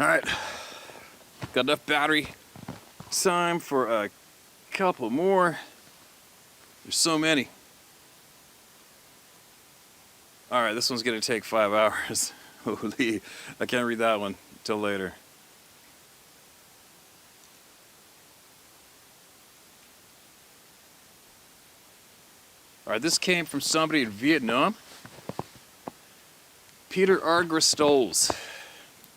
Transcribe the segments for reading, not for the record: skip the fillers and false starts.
Alright, got enough battery time for a couple more. There's so many. Alright, this one's gonna take 5 hours. Holy, I can't read that one till later. Alright, this came from somebody in Vietnam. Peter Argristoles.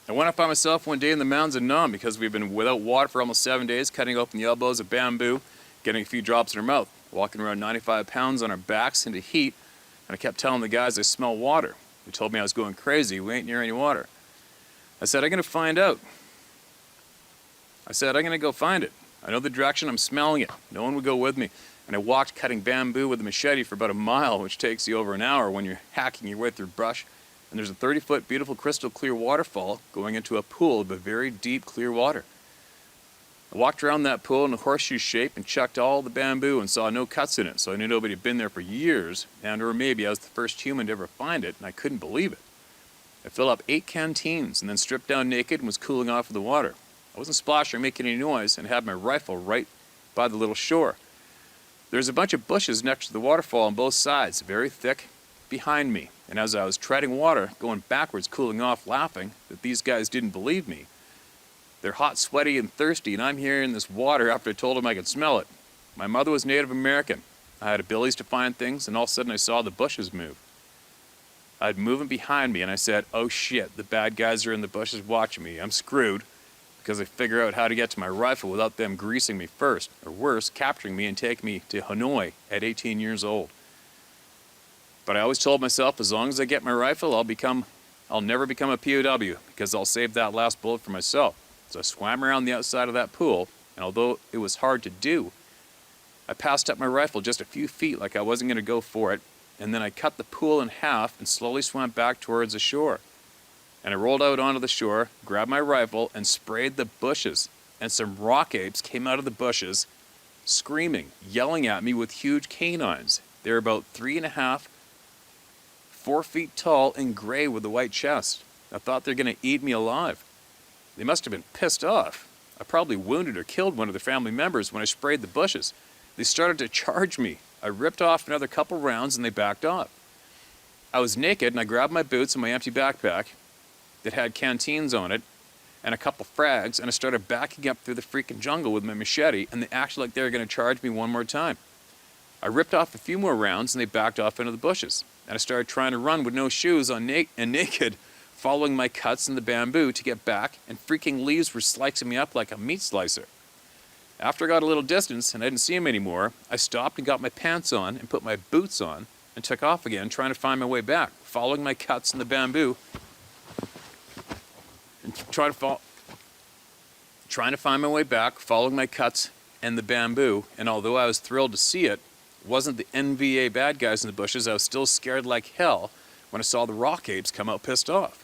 I went up by myself one day in the mountains of Nam because we've been without water for almost 7 days, cutting open the elbows of bamboo, getting a few drops in our mouth, walking around 95 pounds on our backs into heat, and I kept telling the guys I smell water. They told me I was going crazy, we ain't near any water. I said, I'm gonna find out. I said, I'm gonna go find it. I know the direction, I'm smelling it. No one would go with me. And I walked cutting bamboo with a machete for about a mile, which takes you over an hour when you're hacking your way through brush. And there's a 30-foot beautiful crystal clear waterfall going into a pool of a very deep clear water. I walked around that pool in a horseshoe shape and checked all the bamboo and saw no cuts in it, so I knew nobody had been there for years, and or maybe I was the first human to ever find it, and I couldn't believe it. I filled up 8 canteens and then stripped down naked and was cooling off in the water. I wasn't splashing or making any noise and had my rifle right by the little shore. There's a bunch of bushes next to the waterfall on both sides, very thick, behind me. And as I was treading water, going backwards, cooling off, laughing, that these guys didn't believe me. They're hot, sweaty, and thirsty, and I'm here in this water after I told them I could smell it. My mother was Native American. I had abilities to find things, and all of a sudden I saw the bushes move. I'd move them behind me, and I said, oh shit, the bad guys are in the bushes watching me. I'm screwed, because I figure out how to get to my rifle without them greasing me first, or worse, capturing me and taking me to Hanoi at 18 years old. But I always told myself, as long as I get my rifle, I'll never become a POW, because I'll save that last bullet for myself. So I swam around the outside of that pool, and although it was hard to do, I passed up my rifle just a few feet like I wasn't going to go for it, and then I cut the pool in half and slowly swam back towards the shore. And I rolled out onto the shore, grabbed my rifle, and sprayed the bushes. And some rock apes came out of the bushes, screaming, yelling at me with huge canines. They were about 3.5, 4 feet tall and gray with a white chest. I thought they were going to eat me alive. They must have been pissed off. I probably wounded or killed one of their family members when I sprayed the bushes. They started to charge me. I ripped off another couple rounds and they backed off. I was naked and I grabbed my boots and my empty backpack that had canteens on it and a couple frags, and I started backing up through the freaking jungle with my machete, and they acted like they were going to charge me one more time. I ripped off a few more rounds and they backed off into the bushes. And I started trying to run with no shoes on and naked, following my cuts in the bamboo to get back, and freaking leaves were slicing me up like a meat slicer. After I got a little distance and I didn't see him anymore, I stopped and got my pants on and put my boots on and took off again, trying to find my way back, following my cuts in the bamboo and trying to find my way back, following my cuts and the bamboo. And although I was thrilled to see it, wasn't the NVA bad guys in the bushes, I was still scared like hell when I saw the rock apes come out pissed off.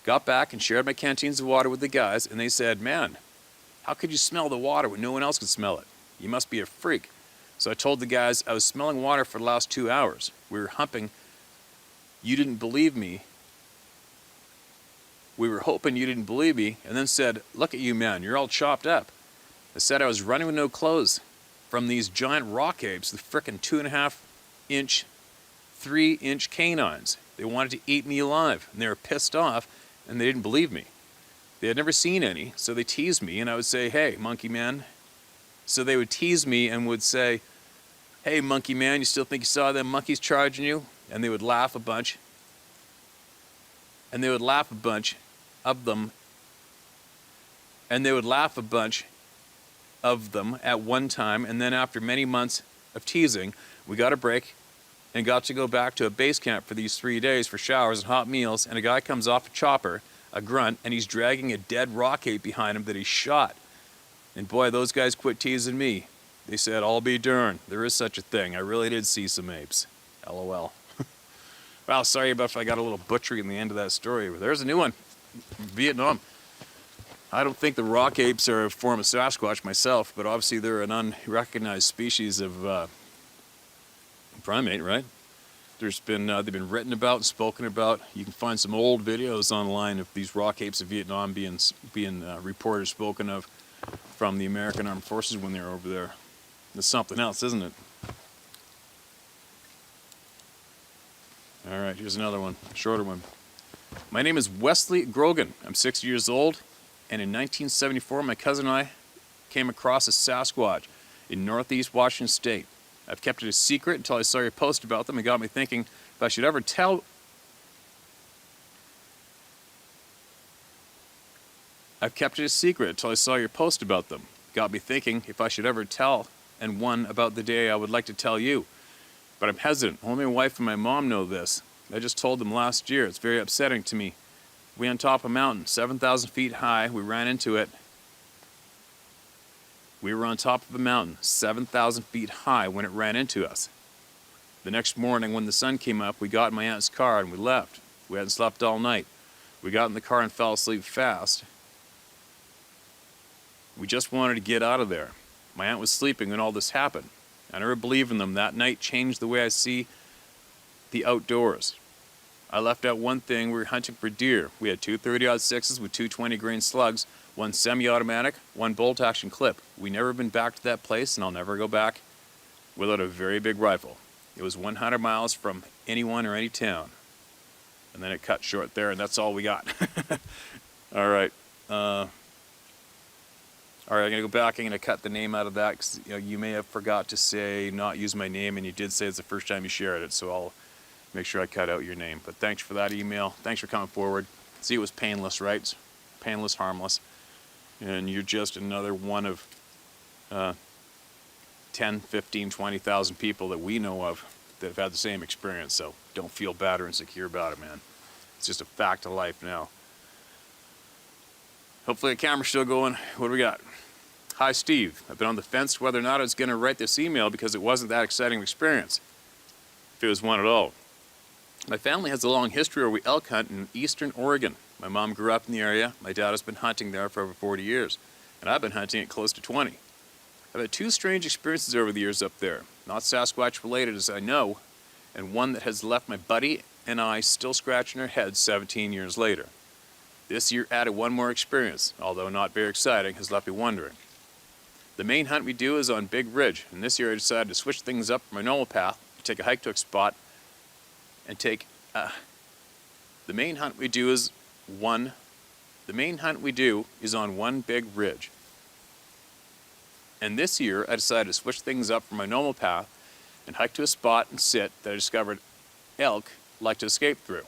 Got back and shared my canteens of water with the guys, and they said, man, how could you smell the water when no one else could smell it? You must be a freak. So I told the guys I was smelling water for the last 2 hours. We were humping. You didn't believe me. We were hoping you didn't believe me, and then said, look at you, man, you're all chopped up. I said I was running with no clothes from these giant rock apes with frickin' 2.5-inch, 3-inch canines. They wanted to eat me alive, and they were pissed off, and they didn't believe me. They had never seen any, so they teased me, and I would say, hey, monkey man. So they would tease me and would say, hey, monkey man, you still think you saw them monkeys charging you? And they would laugh a bunch. And they would laugh a bunch of them. And they would laugh a bunch of them at one time, and then after many months of teasing, we got a break and got to go back to a base camp for these 3 days for showers and hot meals, and a guy comes off a chopper, a grunt, and he's dragging a dead rock ape behind him that he shot. And boy, those guys quit teasing me. They said, I'll be darned, there is such a thing. I really did see some apes. LOL. Well, sorry about if I got a little butchery in the end of that story, but there's a new one. Vietnam. I don't think the rock apes are a form of Sasquatch myself, but obviously they're an unrecognized species of primate, right? they've been written about and spoken about. You can find some old videos online of these rock apes of Vietnam being reported, spoken of from the American Armed Forces when they were over there. It's something else, isn't it? All right, here's another one, shorter one. My name is Wesley Grogan. I'm 60 years old, and in 1974, my cousin and I came across a Sasquatch in northeast Washington State. I've kept it a secret until I saw your post about them and got me thinking if I should ever tell... I've kept it a secret until I saw your post about them. Got me thinking if I should ever tell, and one about the day I would like to tell you. But I'm hesitant. Only my wife and my mom know this. I just told them last year. It's very upsetting to me. We on top of a mountain, 7,000 feet high. We ran into it. We were on top of a mountain, 7,000 feet high, when it ran into us. The next morning, when the sun came up, we got in my aunt's car and we left. We hadn't slept all night. We got in the car and fell asleep fast. We just wanted to get out of there. My aunt was sleeping when all this happened. I never believed in them. That night changed the way I see the outdoors. I left out one thing. We were hunting for deer. We had two 30-06s with two 20-grain slugs, one semi-automatic, one bolt-action clip. We never been back to that place, and I'll never go back without a very big rifle. It was 100 miles from anyone or any town. And then it cut short there, and that's all we got. All right. All right, I'm going to go back. I'm going to cut the name out of that because you may have forgot to say not use my name, and you did say it's the first time you shared it, so I'll make sure I cut out your name. But thanks for that email. Thanks for coming forward. See, it was painless, right? It's painless, harmless. And you're just another one of 10, 15, 20,000 people that we know of that have had the same experience, so don't feel bad or insecure about it, man. It's just a fact of life now. Hopefully the camera's still going. What do we got? Hi, Steve. I've been on the fence whether or not I was going to write this email because it wasn't that exciting experience, if it was one at all. My family has a long history where we elk hunt in eastern Oregon. My mom grew up in the area. My dad has been hunting there for over 40 years, and I've been hunting it close to 20. I've had two strange experiences over the years up there, not Sasquatch related as I know, and one that has left my buddy and I still scratching our heads 17 years later. This year added one more experience, although not very exciting, has left me wondering. The main hunt we do is on Big Ridge, and this year I decided to switch things up from my normal path, take a hike to a spot, and take the main hunt we do is on one big ridge. And this year I decided to switch things up from my normal path and hike to a spot and sit that I discovered elk like to escape through.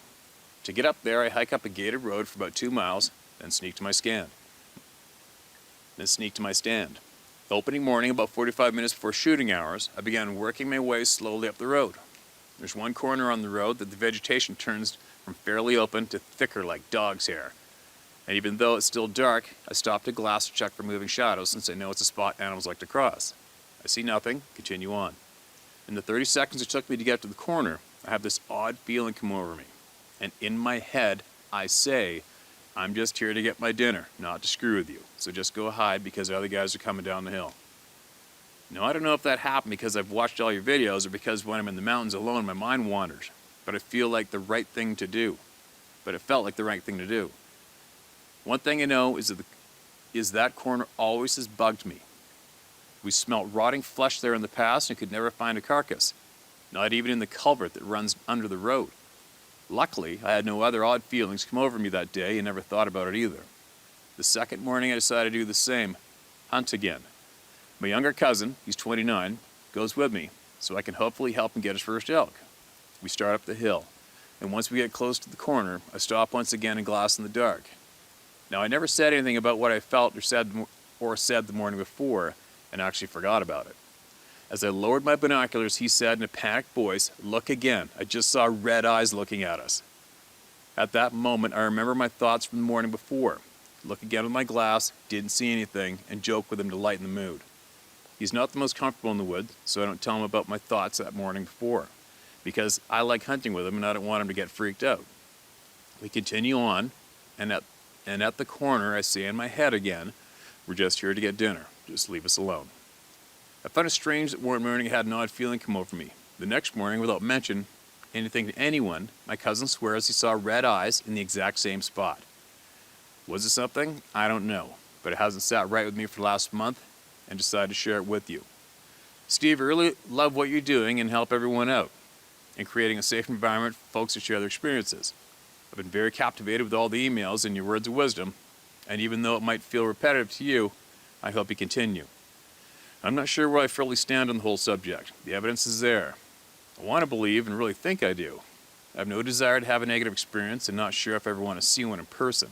To get up there, I hike up a gated road for about 2 miles, then sneak to my stand. The opening morning, about 45 minutes before shooting hours, I began working my way slowly up the road. There's one corner on the road that the vegetation turns from fairly open to thicker like dog's hair. And even though it's still dark, I stopped at glass to check for moving shadows since I know it's a spot animals like to cross. I see nothing, continue on. In the 30 seconds it took me to get to the corner, I have this odd feeling come over me. And in my head, I say, I'm just here to get my dinner, not to screw with you. So just go hide because the other guys are coming down the hill. Now, I don't know if that happened because I've watched all your videos or because when I'm in the mountains alone, my mind wanders. But I feel like the right thing to do. But it felt like the right thing to do. One thing I know is that corner always has bugged me. We smelt rotting flesh there in the past and could never find a carcass. Not even in the culvert that runs under the road. Luckily, I had no other odd feelings come over me that day and never thought about it either. The second morning I decided to do the same, hunt again. My younger cousin, he's 29, goes with me, so I can hopefully help him get his first elk. We start up the hill, and once we get close to the corner, I stop once again and glass in the dark. Now, I never said anything about what I felt or said the morning before, and actually forgot about it. As I lowered my binoculars, he said in a panicked voice, "Look again. I just saw red eyes looking at us." At that moment, I remember my thoughts from the morning before. Look again with my glass, didn't see anything, and joke with him to lighten the mood. He's not the most comfortable in the woods, so I don't tell him about my thoughts that morning before, because I like hunting with him and I don't want him to get freaked out. We continue on, and at the corner, I say in my head again, "We're just here to get dinner. Just leave us alone." I found it strange that one morning I had an odd feeling come over me. The next morning, without mention, anything to anyone, my cousin swears he saw red eyes in the exact same spot. Was it something? I don't know, but it hasn't sat right with me for the last month and decided to share it with you. Steve, I really love what you're doing and help everyone out in creating a safe environment for folks to share their experiences. I've been very captivated with all the emails and your words of wisdom, and even though it might feel repetitive to you, I hope you continue. I'm not sure where I fully stand on the whole subject. The evidence is there. I want to believe and really think I do. I have no desire to have a negative experience and not sure if I ever want to see one in person.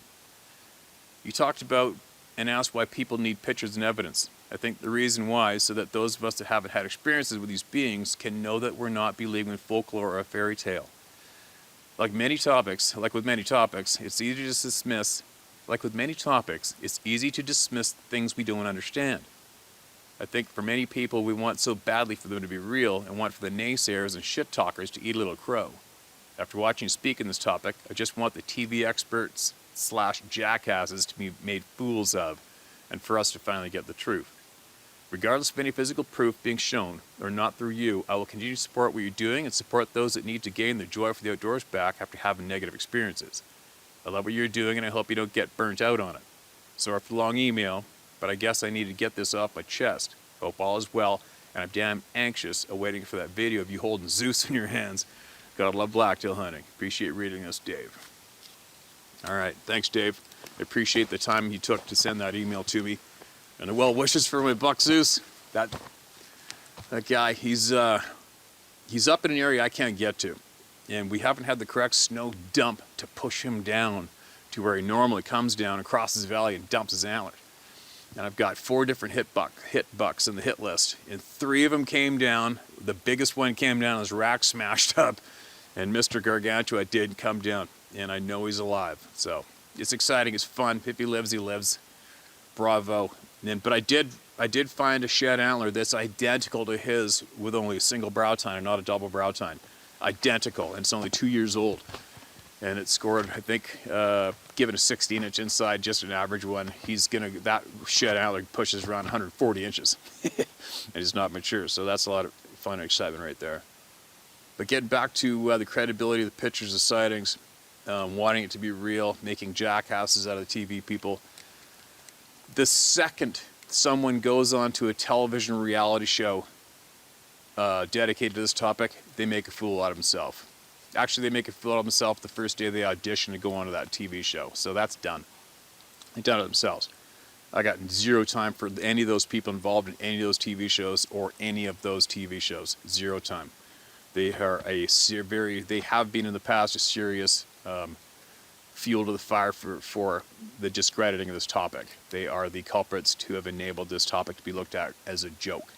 You talked about and asked why people need pictures and evidence. I think the reason why is so that those of us that haven't had experiences with these beings can know that we're not believing in folklore or a fairy tale. Like with many topics, it's easy to dismiss. It's easy to dismiss things we don't understand. I think for many people, we want so badly for them to be real and want for the naysayers and shit talkers to eat a little crow. After watching you speak in this topic, I just want the TV experts / jackasses to be made fools of and for us to finally get the truth. Regardless of any physical proof being shown or not through you, I will continue to support what you're doing and support those that need to gain their joy for the outdoors back after having negative experiences. I love what you're doing and I hope you don't get burnt out on it. Sorry for the long email, but I guess I need to get this off my chest. Hope all is well, and I'm damn anxious awaiting for that video of you holding Zeus in your hands. Gotta love blacktail hunting. Appreciate reading this, Dave. All right, thanks, Dave. I appreciate the time you took to send that email to me. And the well wishes for my buck Zeus. That guy, he's up in an area I can't get to. And we haven't had the correct snow dump to push him down to where he normally comes down and crosses the valley and dumps his antlers. And I've got 4 different hit bucks in the hit list. And 3 of them came down. The biggest one came down, his rack smashed up. And Mr. Gargantua did come down. And I know he's alive. So it's exciting, it's fun. If he lives, he lives. Bravo. But I did find a shed antler that's identical to his with only a single brow tine and not a double brow tine. Identical, and it's only 2 years old. And it scored, I think, given a 16-inch inside, just an average one, that shed antler pushes around 140 inches. And it's not mature, so that's a lot of fun and excitement right there. But getting back to the credibility of the pictures of sightings, wanting it to be real, making jackasses out of the TV people. The second someone goes on to a television reality show dedicated to this topic, they make a fool out of himself. Actually, they make a fool out of themselves the first day they audition to go onto that TV show. So that's done. They've done it themselves. I got 0 time for any of those people involved in any of those TV shows or any of those TV shows. 0 time. They are they have been in the past a serious fuel to the fire for the discrediting of this topic. They are the culprits to have enabled this topic to be looked at as a joke.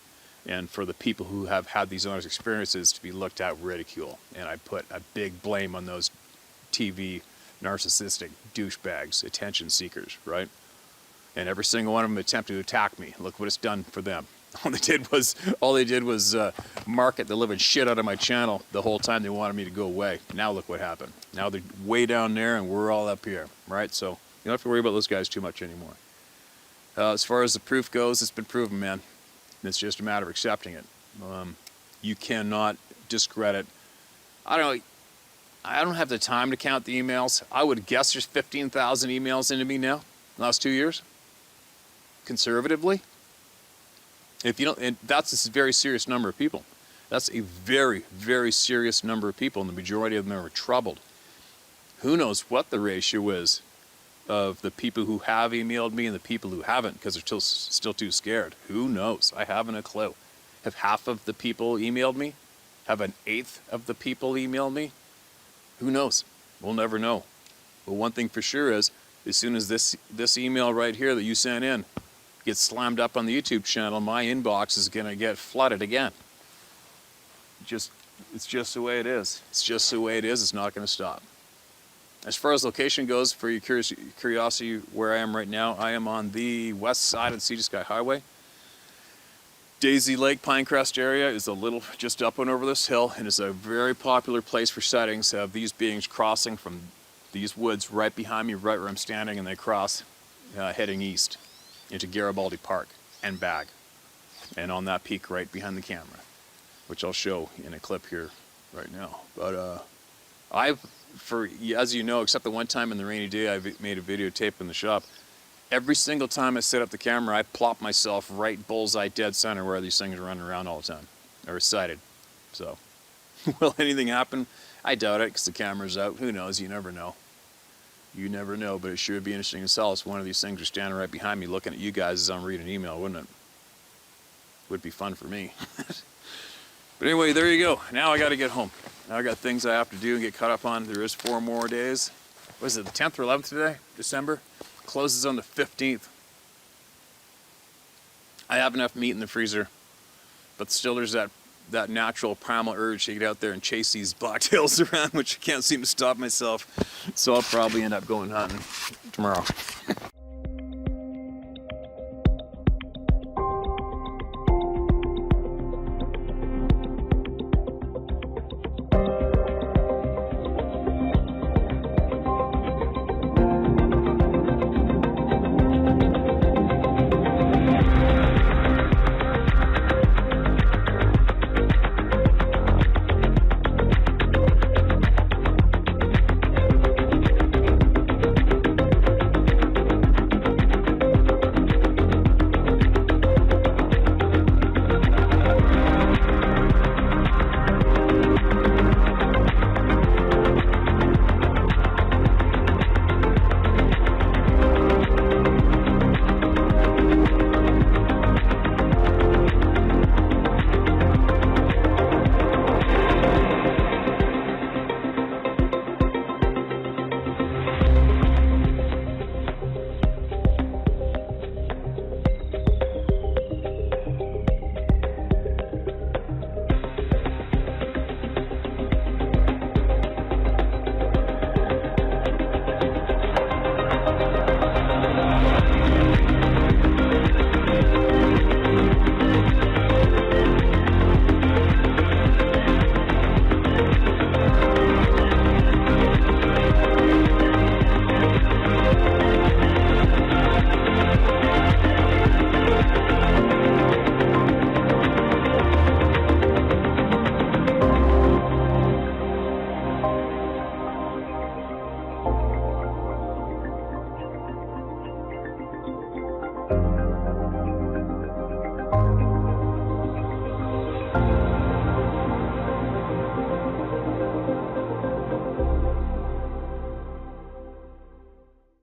And for the people who have had these honest experiences to be looked at ridicule. And I put a big blame on those TV narcissistic douchebags, attention seekers, right? And every single one of them attempted to attack me. Look what it's done for them. All they did was market the living shit out of my channel the whole time they wanted me to go away. Now look what happened. Now they're way down there and we're all up here, right? So you don't have to worry about those guys too much anymore. As far as the proof goes, it's been proven, man. It's just a matter of accepting it. You cannot discredit. I don't have the time to count the emails. I would guess there's 15,000 emails into me now in the last 2 years, conservatively. If you don't, and that's a very serious number of people. That's a very, very serious number of people, and the majority of them are troubled. Who knows what the ratio is of the people who have emailed me and the people who haven't because they're still too scared. Who knows? I haven't a clue. Have half of the people emailed me? Have an eighth of the people emailed me? Who knows? We'll never know. But one thing for sure is, as soon as this email right here that you sent in gets slammed up on the YouTube channel, my inbox is going to get flooded again. It's just the way it is. It's just the way it is. It's not going to stop. As far as location goes, for your curiosity, where I am right now, I am on the west side of the Sea to Sky Highway. Daisy Lake, Pinecrest area is a little just up and over this hill, and is a very popular place for sightings of these beings crossing from these woods right behind me, right where I'm standing, and they cross heading east into Garibaldi Park and back, and on that peak right behind the camera, which I'll show in a clip here right now. But as you know, except the one time in the rainy day I made a videotape in the shop, every single time I set up the camera, I plop myself right bullseye dead center where these things are running around all the time, or sighted. So, will anything happen? I doubt it, because the camera's out. Who knows? You never know. You never know, but it sure would be interesting to tell if one of these things are standing right behind me looking at you guys as I'm reading an email, wouldn't it? Would be fun for me. But anyway, there you go. Now I got to get home. Now I got things I have to do and get caught up on. There is 4 more days. What is it, the 10th or 11th today? December? Closes on the 15th. I have enough meat in the freezer, but still there's that natural primal urge to get out there and chase these blacktails around, which I can't seem to stop myself. So I'll probably end up going hunting tomorrow.